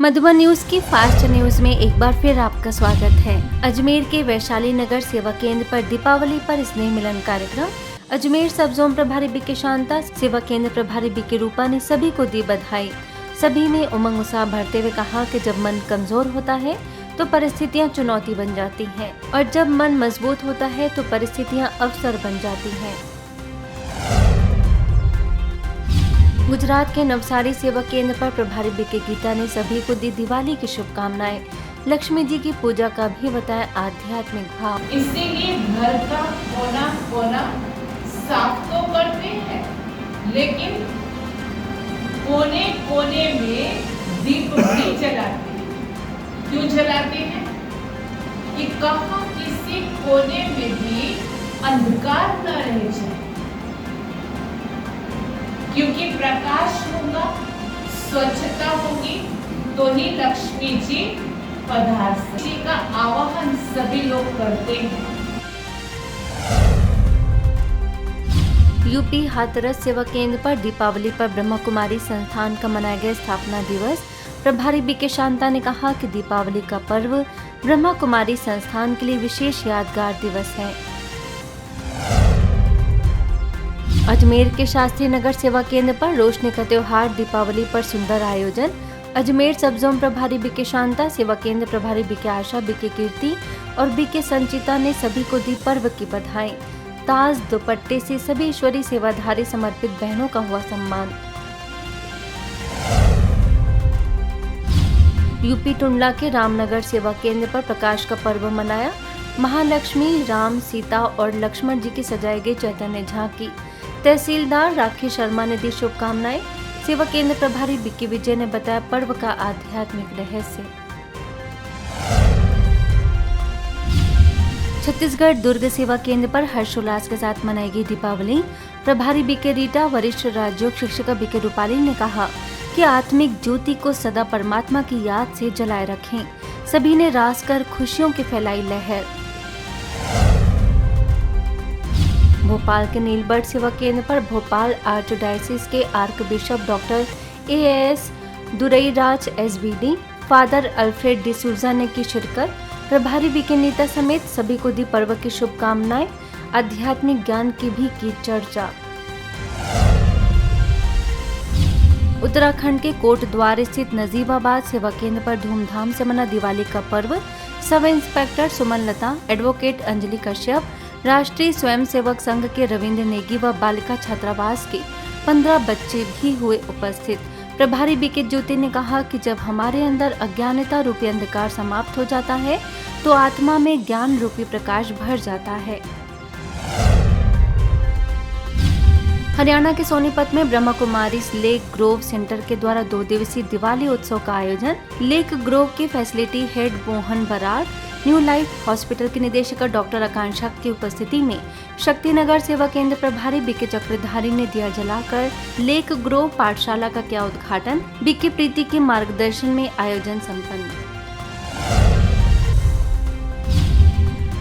Madhuban news की fast news में एक बार फिर आपका स्वागत है। अजमेर के वैशाली नगर सेवा केंद्र पर दीपावली पर स्नेह मिलन कार्यक्रम। अजमेर सब जोन प्रभारी बीके शांता, सेवा केंद्र प्रभारी बीके रूपा ने सभी को दी बधाई। सभी ने उमंग उत्साह भरते हुए कहा कि जब मन कमजोर होता है तो परिस्थितियां चुनौती बन जाती हैं और जब मन मजबूत होता है तो परिस्थितियां अवसर बन जाती हैं। गुजरात के नवसारी सेवा केंद्र पर प्रभारी बीके गीता ने सभी को दी दिवाली की शुभकामनाएं। लक्ष्मी जी की पूजा का भी बताया आध्यात्मिक भाव। इसीलिए घर का कोना कोना साफ तो करते हैं, लेकिन कोने कोने में दीप भी जलाते हैं। क्यों जलाते हैं? कि कहाँ किसी कोने में भी अंधकार न रह जाए, क्योंकि प्रकाश होगा, स्वच्छता होगी तो ही लक्ष्मी जी पधारती। जी का आवाहन सभी लोग करते हैं। यूपी हाथरस सेवा केंद्र पर दीपावली पर ब्रह्मा कुमारी संस्थान का मनाया गया स्थापना दिवस। प्रभारी बीके शांता ने कहा कि दीपावली का पर्व ब्रह्मा कुमारी संस्थान के लिए विशेष यादगार दिवस है। अजमेर के शास्त्री नगर सेवा केंद्र पर रोशनी का त्योहार दीपावली पर सुंदर आयोजन। अजमेर सब जोन प्रभारी बीके शांता, सेवा केंद्र प्रभारी बीके आशा, बीके कीर्ति और बीके संचिता ने सभी को दी पर्व की बधाई। ताज दुपट्टे से सभी ईश्वरी सेवाधारी समर्पित बहनों का हुआ सम्मान। यूपी टुंडला के रामनगर सेवा केंद्र पर प्रकाश का पर्व मनाया। महालक्ष्मी, राम, सीता और लक्ष्मण जी की सजाई गई चैतन्य झांकी। तहसीलदार राखी शर्मा ने दी शुभकामनाएं। सेवा केंद्र प्रभारी बीके विजय ने बताया पर्व का आध्यात्मिक रहस्य। छत्तीसगढ़ दुर्ग सेवा केंद्र पर हर्षोल्लास के साथ मनाई गई दीपावली। प्रभारी बीके रीटा, वरिष्ठ राजयोग शिक्षिका बीके रूपाली ने कहा कि आत्मिक ज्योति को सदा परमात्मा की याद से जलाए रखें। सभी ने रास कर खुशियों की फैलाई लहर। भोपाल के नीलबर्ड सेवा केंद्र पर भोपाल आर्चडायसिस के arc bishop doctor AAS दुरईराज SBD, father Alfred D'Souza ने की शिरकत। प्रभारी बीके नीता समेत सभी को दी पर्व की शुभकामनाएं। आध्यात्मिक ज्ञान की भी की चर्चा। उत्तराखंड के कोटद्वार स्थित नजीबाबाद सेवा केंद्र पर धूमधाम से मना दिवाली का पर्व। सब इंस्पेक्टर सुमन लता, एडवोकेट अंजलि कश्यप, राष्ट्रीय स्वयंसेवक संघ के रविंद्र नेगी व बालिका छात्रावास के 15 बच्चे भी हुए उपस्थित। प्रभारी बीके ज्योति ने कहा कि जब हमारे अंदर अज्ञानता रूपी अंधकार समाप्त हो जाता है तो आत्मा में ज्ञान रूपी प्रकाश भर जाता है। हरियाणा के सोनीपत में Brahma Kumari lake Grove centre के द्वारा 2 दिवसीय दिवाली उत्सव का आयोजन। लेक ग्रोव की facility head Mohan Brar, new life hospital की निदेशक डॉक्टर आकांक्षा की उपस्थिति में शक्तिनगर सेवा केंद्र प्रभारी बीके चक्रधारी ने दिया जलाकर लेक ग्रोव पाठशाला का किया उद्घाटन। बीके प्रीति के मार्गदर्शन में आयोजन संपन्न।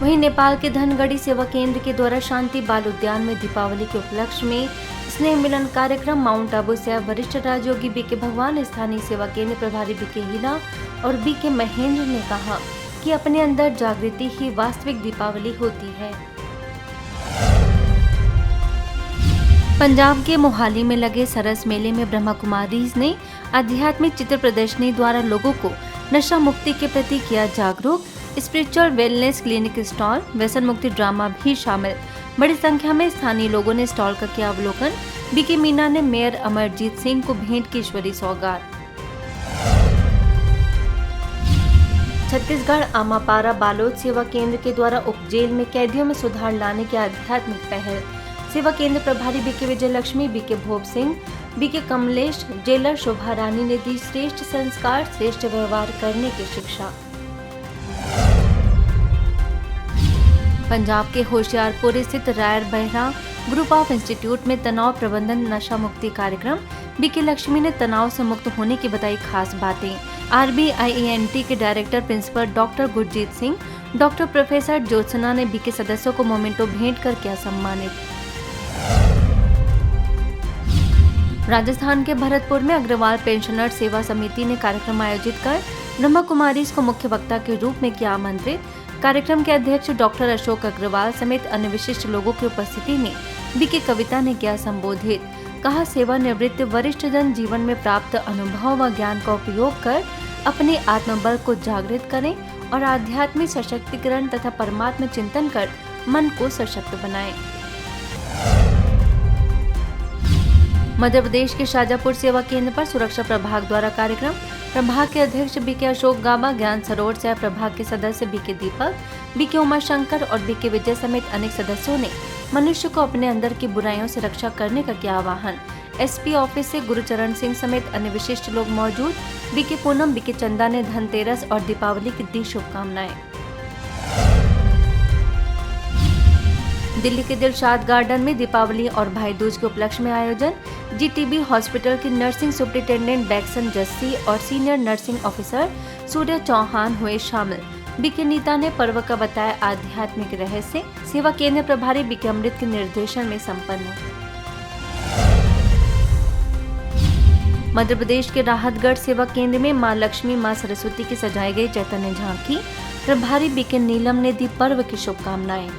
वहीं नेपाल के धनगढ़ी सेवा केंद्र के द्वारा शांति बाल उद्यान में दीपावली के उपलक्ष्य में स्नेह मिलन कार्यक्रम। माउंट आबू से वरिष्ठ राजयोगी बीके भगवान, स्थानीय सेवा केंद्र प्रभारी बीके हीना और बीके महेंद्र ने कहा कि अपने अंदर जागृति ही वास्तविक दीपावली होती है। पंजाब के मोहाली में लगे सरस मेले में ब्रह्मा कुमारीज ने आध्यात्मिक चित्र प्रदर्शनी द्वारा लोगों को नशा मुक्ति के प्रति किया जागरूक। स्पिरिचुअल वेलनेस क्लिनिक स्टॉल, व्यसन मुक्ति ड्रामा भी शामिल। बड़ी संख्या में स्थानीय लोगों ने स्टॉल का किया अवलोकन। बीके मीना ने मेयर अमरजीत सिंह को भेंट की ईश्वरी सौगात। छत्तीसगढ़ आमापारा बालोद सेवा केंद्र के द्वारा उपजेल में कैदियों में सुधार लाने की आध्यात्मिक पहल। सेवा केंद्र प्रभारी BK Vijay Lakshmi, BK Bhop Singh, BK Kamlesh, jailer Shobha Rani ने दी श्रेष्ठ संस्कार, श्रेष्ठ व्यवहार करने की शिक्षा। पंजाब के होशियारपुर स्थित रायर बहरा ग्रुप ऑफ इंस्टीट्यूट में तनाव प्रबंधन नशा मुक्ति कार्यक्रम। बीके लक्ष्मी ने तनाव से मुक्त होने की बताई खास बातें। RBIENT के director principal doctor Gurjeet Singh, doctor professor Jyotsna ने बीके सदस्यों को मोमेंटो भेंट कर किया सम्मानित। राजस्थान के भरतपुर में अग्रवाल पेंशनर सेवा समिति ने कार्यक्रम आयोजित कर ब्रह्मा कुमारीज को मुख्य वक्ता के रूप में किया आमंत्रित। कार्यक्रम के अध्यक्ष डॉक्टर अशोक अग्रवाल समेत अन्य विशिष्ट लोगों की उपस्थिति में बीके कविता ने किया संबोधित। कहा, सेवानिवृत्त वरिष्ठ जन जीवन में प्राप्त अनुभव व ज्ञान का उपयोग कर अपने आत्मबल को जागृत करें और आध्यात्मिक सशक्तिकरण तथा परमात्म चिंतन कर मन को सशक्त बनाएं। मध्य प्रदेश के शाजापुर सेवा केंद्र पर सुरक्षा प्रभाग द्वारा कार्यक्रम। प्रभाग के अध्यक्ष बीके अशोक गाबा, ज्ञान सरोवर सह प्रभाग के सदस्य बीके दीपक, बीके उमाशंकर और बीके विजय समेत अनेक सदस्यों ने मनुष्य को अपने अंदर की बुराइयों से रक्षा करने का किया आह्वान। एसपी ऑफिस से गुरुचरण सिंह समेत अन्य विशिष्ट लोग मौजूद। बीके पूनम, बीके चंदा ने धनतेरस और दीपावली की दी शुभकामनाएं। दिल्ली के दिलशाद गार्डन में दीपावली और भाई दूज के उपलक्ष्य में आयोजन। जीटीबी हॉस्पिटल की नर्सिंग सुपरिटेंडेंट बैक्सन जस्सी और सीनियर नर्सिंग ऑफिसर सूर्य चौहान हुए शामिल। बीके नीता ने पर्व का बताया आध्यात्मिक रहस्य। सेवा केंद्र प्रभारी बीके अमृत के निर्देशन में संपन्न। मध्य प्रदेश के राहतगढ़ सेवा केंद्र में मां लक्ष्मी, मां सरस्वती की सजाई गई चैतन्य झांकी। प्रभारी बीके नीलम ने दी पर्व की शुभकामनाएं।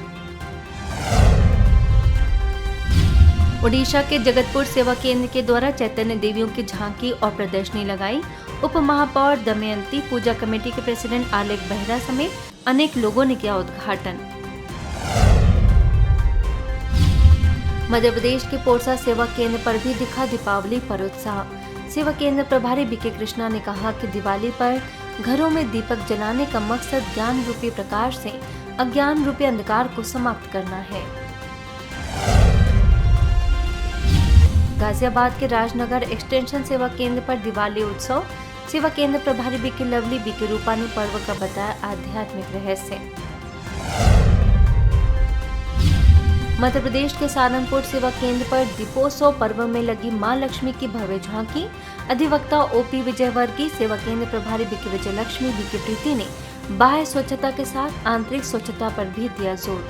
ओडिशा के जगतपुर सेवा केंद्र के द्वारा चैतन्य देवियों की झांकी और प्रदर्शनी लगाई। उप महापौर दमयंती, पूजा कमेटी के प्रेसिडेंट आलेख बेहरा समेत अनेक लोगों ने किया उद्घाटन। मध्य प्रदेश के पोरसा सेवा केंद्र पर भी दिखा दीपावली पर उत्साह। सेवा केंद्र प्रभारी बीके कृष्णा ने कहा कि दिवाली पर घरों में दीपक जलाने का मकसद ज्ञान रूपी प्रकाश से अज्ञान रूपी अंधकार को समाप्त करना है। गाजियाबाद के राजनगर एक्सटेंशन सेवा केंद्र पर दिवाली उत्सव। सेवा केंद्र प्रभारी बीके लवली, बीके रूपा ने पर्व का बताया आध्यात्मिक रहस्य। मध्य प्रदेश के सारंगपुर सेवा केंद्र पर दीपोत्सव पर्व में लगी मां लक्ष्मी की भव्य झांकी। अधिवक्ता ओपी विजयवर्गीय, सेवा केंद्र प्रभारी बीके विजय लक्ष्मी, बीके प्रीति ने बाह्य स्वच्छता के साथ आंतरिक स्वच्छता पर भी दिया जोर।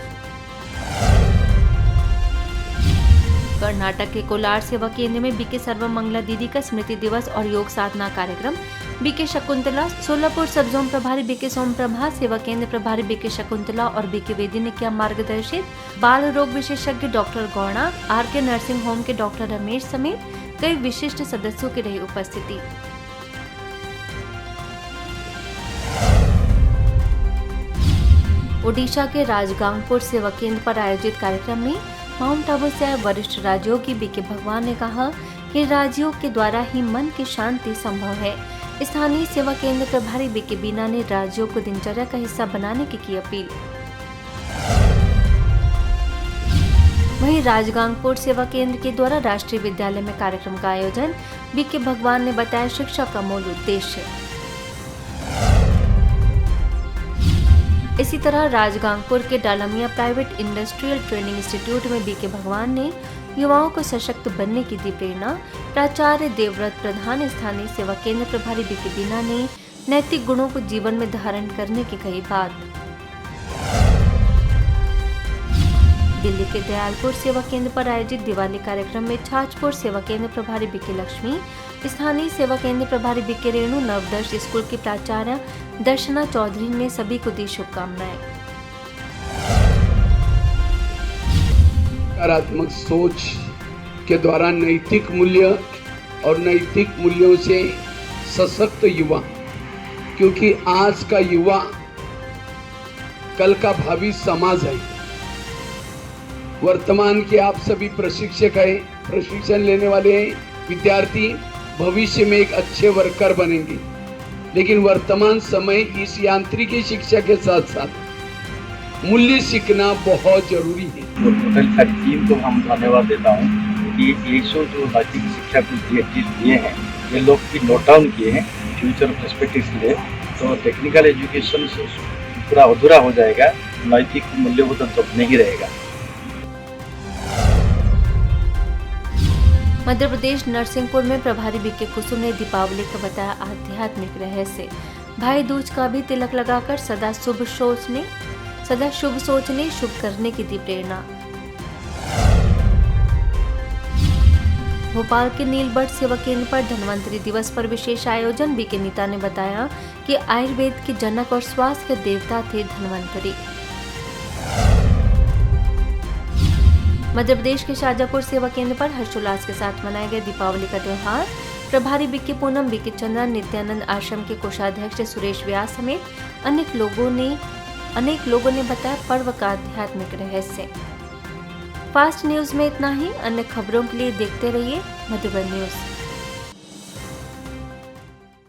कर्नाटक के कोलार सेवा केंद्र में बीके सर्वमंगला दीदी का स्मृति दिवस और योग साधना कार्यक्रम। बीके शकुंतला, सोलापुर सब जोन प्रभारी बीके सोमप्रभा, सेवा केंद्र प्रभारी बीके शकुंतला और बीके वेदी ने किया मार्गदर्शित। बाल रोग विशेषज्ञ doctor Gowda, RK nursing home के डॉक्टर रमेश समेत कई विशिष्ट सदस्यों की रही उपस्थिति। ओडिशा के राजगांगपुर सेवा केंद्र पर आयोजित कार्यक्रम में माउंट आबू से वरिष्ठ राजयोगी बीके भगवान ने कहा कि राजयोग के द्वारा ही मन की शांति संभव है। स्थानीय सेवा केंद्र प्रभारी बीके बीना ने राजयोग को दिनचर्या का हिस्सा बनाने की अपील। वहीं राजगांगपुर सेवा केंद्र के द्वारा राष्ट्रीय विद्यालय में कार्यक्रम का आयोजन। बीके भगवान ने बताया शिक्षा का मूल उद्देश्य। इसी तरह राजगांगपुर के Dalmia private industrial training institute में बीके भगवान ने युवाओं को सशक्त बनने की दी प्रेरणा। प्राचार्य देवव्रत प्रधान, स्थानीय सेवा केंद्र प्रभारी बीके बीना ने नैतिक गुणों को जीवन में धारण करने की कही बात। दिल्ली के दयालपुर सेवा केंद्र पर आयोजित दिवाली कार्यक्रम में छाछपुर सेवा केंद्र प्रभारी बीके लक्ष्मी, स्थानीय सेवा केंद्र प्रभारी बीके रेणु, नवदर्श स्कूल की प्राचार्य दर्शना चौधरी ने सभी को दी शुभकामनाएं। सकारात्मक सोच के द्वारा नैतिक मूल्य और नैतिक मूल्यों से सशक्त युवा, क्योंकि आज का युवा कल का भावी समाज है। वर्तमान के आप सभी प्रशिक्षक हैं, प्रशिक्षण लेने वाले हैं, विद्यार्थी भविष्य में एक अच्छे वर्कर बनेंगे। लेकिन वर्तमान समय इस यांत्रिकी शिक्षा के साथ साथ मूल्य सीखना बहुत जरूरी है। होटल का टीम को हम धन्यवाद देता हूँ कि ये जो नैतिक शिक्षा को दिए हैं, ये लोग भी नोट डाउन किए हैं फ्यूचर पर्सपेक्टिव के लिए। तो टेक्निकल एजुकेशन पूरा अधूरा हो जाएगा, नैतिक मूल्यबोध तो नहीं रहेगा। मध्य प्रदेश नरसिंहपुर में प्रभारी बीके कुसुम ने दीपावली का बताया आध्यात्मिक रहस्य। भाई दूज का भी तिलक लगाकर सदा शुभ सोचने शुभ करने की दी प्रेरणा। भोपाल के नीलबर्ड सेवा केंद्र पर धन्वंतरी दिवस पर विशेष आयोजन। बीके नीता ने बताया कि आयुर्वेद के जनक और स्वास्थ्य के देवता थे धन्वंतरी। मध्य प्रदेश के शाजापुर सेवा केंद्र पर हर्षोल्लास के साथ मनाया गया दीपावली का त्योहार। प्रभारी बीके पूनम, बीके चंद्रन, नित्यानंद आश्रम के कोषाध्यक्ष सुरेश व्यास समेत अनेक लोगों ने बताया पर्व का आध्यात्मिक रहस्य। फास्ट न्यूज में इतना ही। अन्य खबरों के लिए देखते रहिए मधुबन न्यूज।